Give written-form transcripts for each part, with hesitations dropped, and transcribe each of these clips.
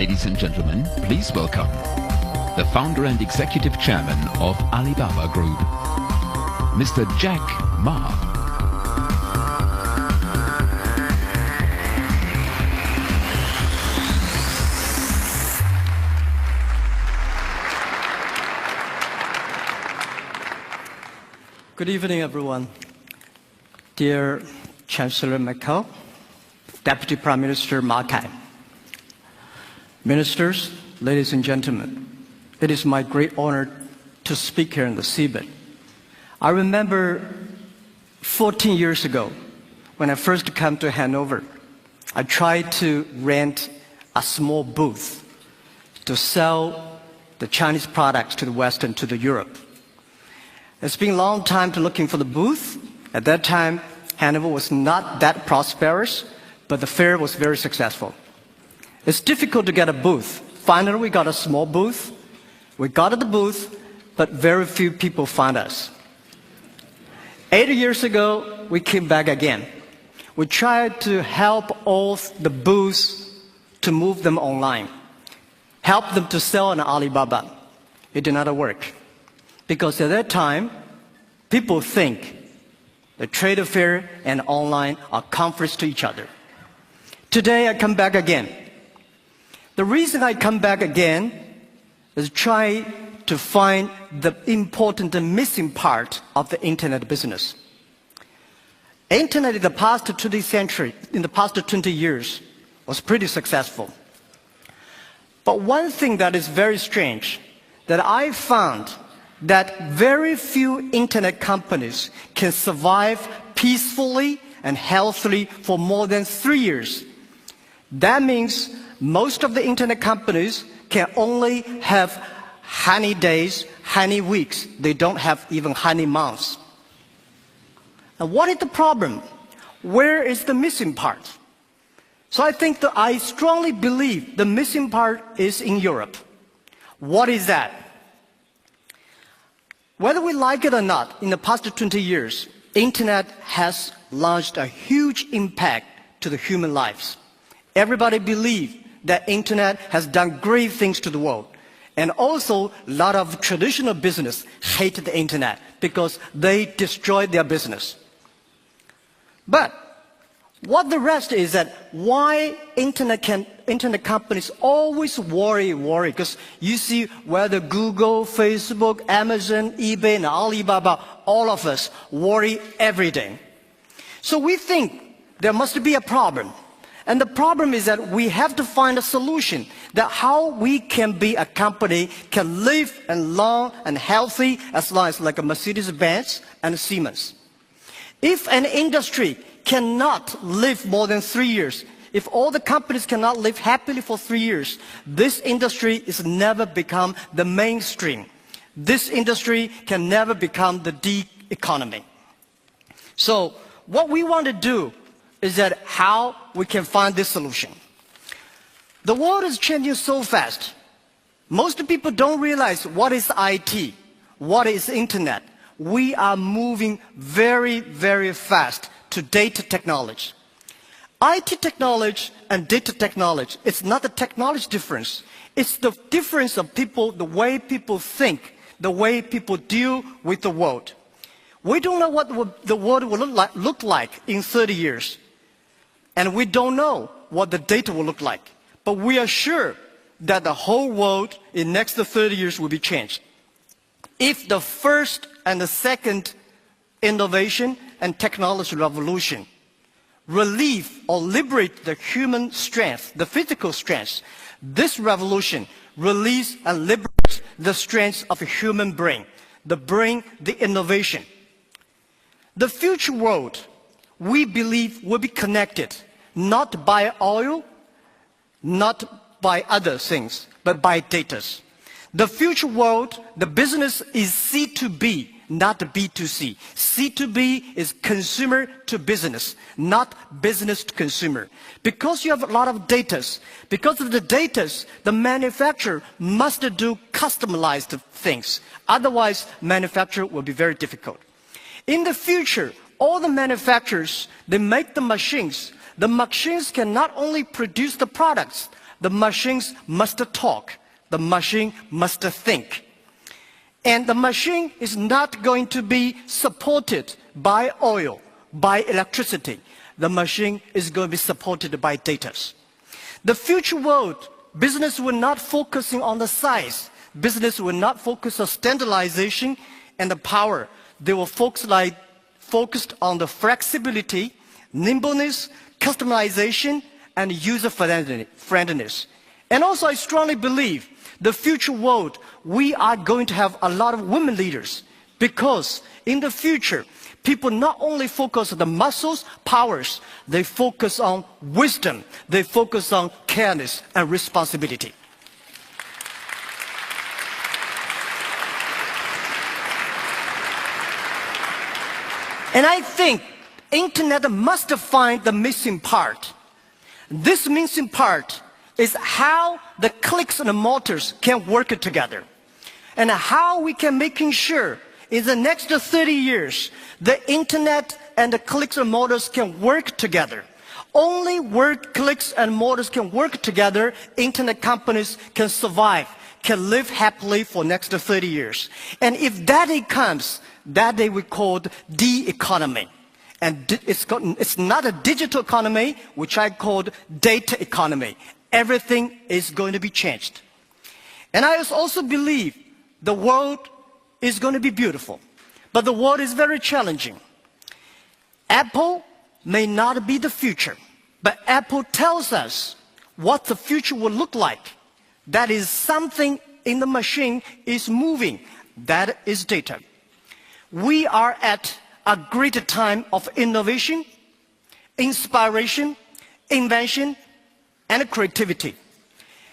Ladies and gentlemen, please welcome the founder and executive chairman of Alibaba Group, Mr. Jack Ma. Good evening, everyone. Dear Chancellor Merkel, Deputy Prime Minister Ma Kai, ministers, ladies and gentlemen, it is my great honor to speak here in the seabed. I remember 14 years ago, when I first came to Hanover, I tried to rent a small booth to sell the Chinese products to the West and to the Europe. It's been a long time to looking for the booth. At that time, Hanover was not that prosperous, but the fair was very successful. It's difficult to get a booth. Finally, we got a small booth. We got the booth, but very few people found us. 8 years ago, we came back again. We tried to help all the booths to move them online, help them to sell on Alibaba. It did not work. Because at that time, people think the trade fair and online are conflicts to each other. Today, I come back again. The reason I come back again is try to find the important and missing part of the internet business. Internet in the past 20 years, was pretty successful. But one thing that is very strange, that I found that very few internet companies can survive peacefully and healthily for more than 3 years. That means most of the internet companies can only have honey days, honey weeks. They don't have even honey months. And what is the problem? Where is the missing part? So I think that I strongly believe the missing part is in Europe. What is that? Whether we like it or not, in the past 20 years, internet has launched a huge impact to the human lives. Everybody believes that internet has done great things to the world. And also, a lot of traditional business hate the internet because they destroy their business. But what the rest is that why internet companies always worry, because you see whether Google, Facebook, Amazon, eBay, and Alibaba, all of us worry every day. So we think there must be a problem. And the problem is that we have to find a solution that how we can be a company can live and long and healthy as long as like a Mercedes-Benz and a Siemens. If an industry cannot live more than 3 years, if all the companies cannot live happily for 3 years, this industry is never become the mainstream. This industry can never become the D economy. So what we want to do is that how we can find this solution. The world is changing so fast. Most people don't realize what is IT, what is internet. We are moving very, very fast to data technology. IT technology and data technology, it's not the technology difference. It's the difference of people, the way people think, the way people deal with the world. We don't know what the world will look like in 30 years. And we don't know what the data will look like. But we are sure that the whole world in the next 30 years will be changed. If the first and the second innovation and technology revolution relieve or liberate the human strength, the physical strength, this revolution release and liberate the strength of a human brain, the innovation. The future world, we believe, will be connected, not by oil, not by other things, but by data. The future world, the business is C2B, not B2C. C2B is consumer to business, not business to consumer. Because you have a lot of data, because of the data, the manufacturer must do customized things. Otherwise, manufacture will be very difficult. In the future, all the manufacturers, they make the machines. The machines can not only produce the products, the machines must talk. The machine must think. And the machine is not going to be supported by oil, by electricity. The machine is going to be supported by data. The future world, business will not focus on the size. Business will not focus on standardization and the power. They will focus on the flexibility, nimbleness, customization, and user friendliness. And also, I strongly believe the future world, we are going to have a lot of women leaders, because in the future, people not only focus on the muscles, powers, they focus on wisdom, they focus on careness and responsibility. And I think internet must find the missing part. This missing part is how the clicks and the motors can work together, and how we can making sure in the next 30 years the internet and the clicks and motors can work together. Only where clicks and motors can work together, internet companies can survive, can live happily for next 30 years. And if that day comes, that day we called the economy. And it's not a digital economy, which I called data economy. Everything is going to be changed. And I also believe the world is going to be beautiful, but the world is very challenging. Apple may not be the future, but Apple tells us what the future will look like. That is, something in the machine is moving. That is data. We are at a great time of innovation, inspiration, invention, and creativity.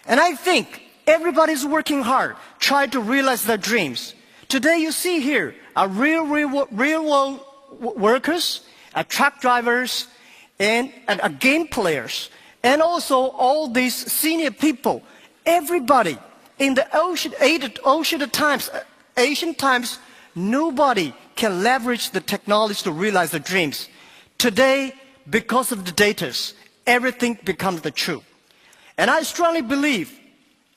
And I think everybody's working hard, trying to realize their dreams. Today you see here are real world workers, truck drivers, and game players, and also all these senior people. Everybody in the ancient times, nobody can leverage the technology to realize their dreams. Today, because of the data, everything becomes the truth. And I strongly believe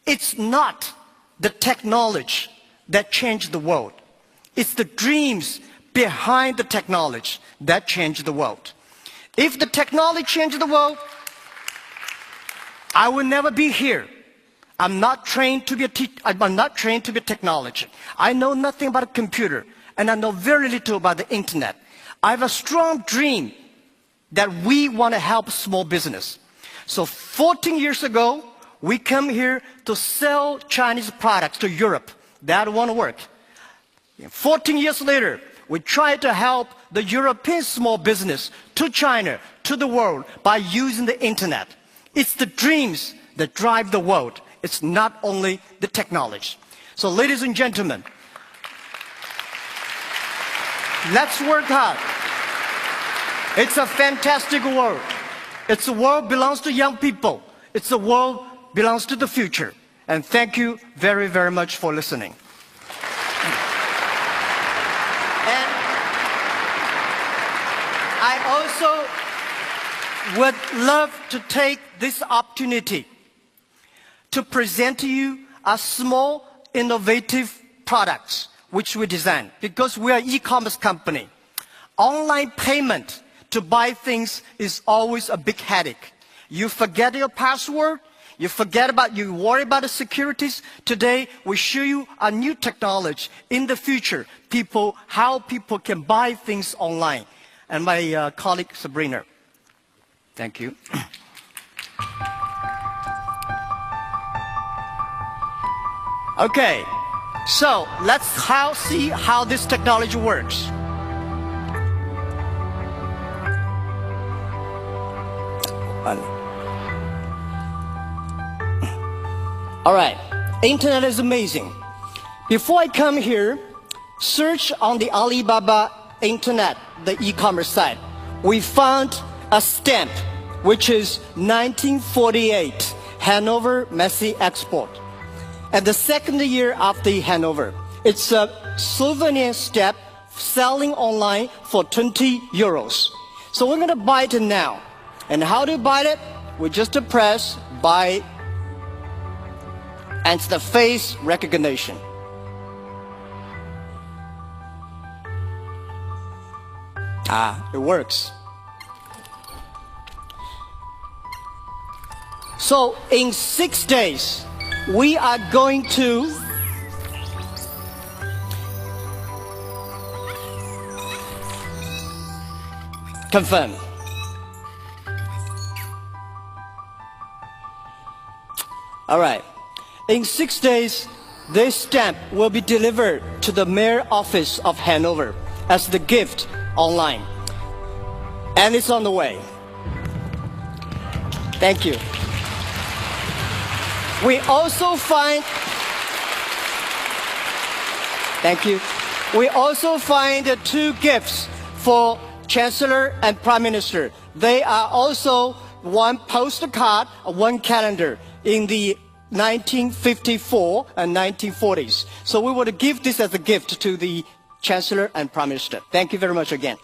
it's not the technology that changed the world. It's the dreams behind the technology that changed the world. If the technology changed the world, I will never be here. I'm not trained to be I'm not trained to be a technology. I know nothing about a computer, and I know very little about the internet. I have a strong dream that we want to help small business. So 14 years ago, we come here to sell Chinese products to Europe. That won't work. 14 years later, we try to help the European small business to China, to the world, by using the internet. It's the dreams that drive the world. It's not only the technology. So ladies and gentlemen, let's work hard. It's a fantastic world. It's a world belongs to young people. It's a world belongs to the future. And thank you very, very much for listening. And I also would love to take this opportunity to present to you a small, innovative products which we designed, because we are an e-commerce company. Online payment to buy things is always a big headache. You forget your password, you worry about the securities. Today, we show you a new technology. In the future, how people can buy things online. And my colleague, Sabrina. Thank you. Okay, so let's see how this technology works. All right, internet is amazing. Before I come here, search on the Alibaba internet, the e-commerce site. We found a stamp, which is 1948, Hanover Messe Export. At the second year after Hanover, it's a souvenir stamp selling online for 20 euros. So we're going to buy it now. And how to buy it? We just press buy and the face recognition. It works. So in 6 days, we are going to confirm. All right. In 6 days, this stamp will be delivered to the mayor office of Hanover as the gift online. And it's on the way. Thank you. We also find, thank you. We also find 2 gifts for Chancellor and Prime Minister. They are also one postcard, one calendar in the 1954 and 1940s. So we want to give this as a gift to the Chancellor and Prime Minister. Thank you very much again.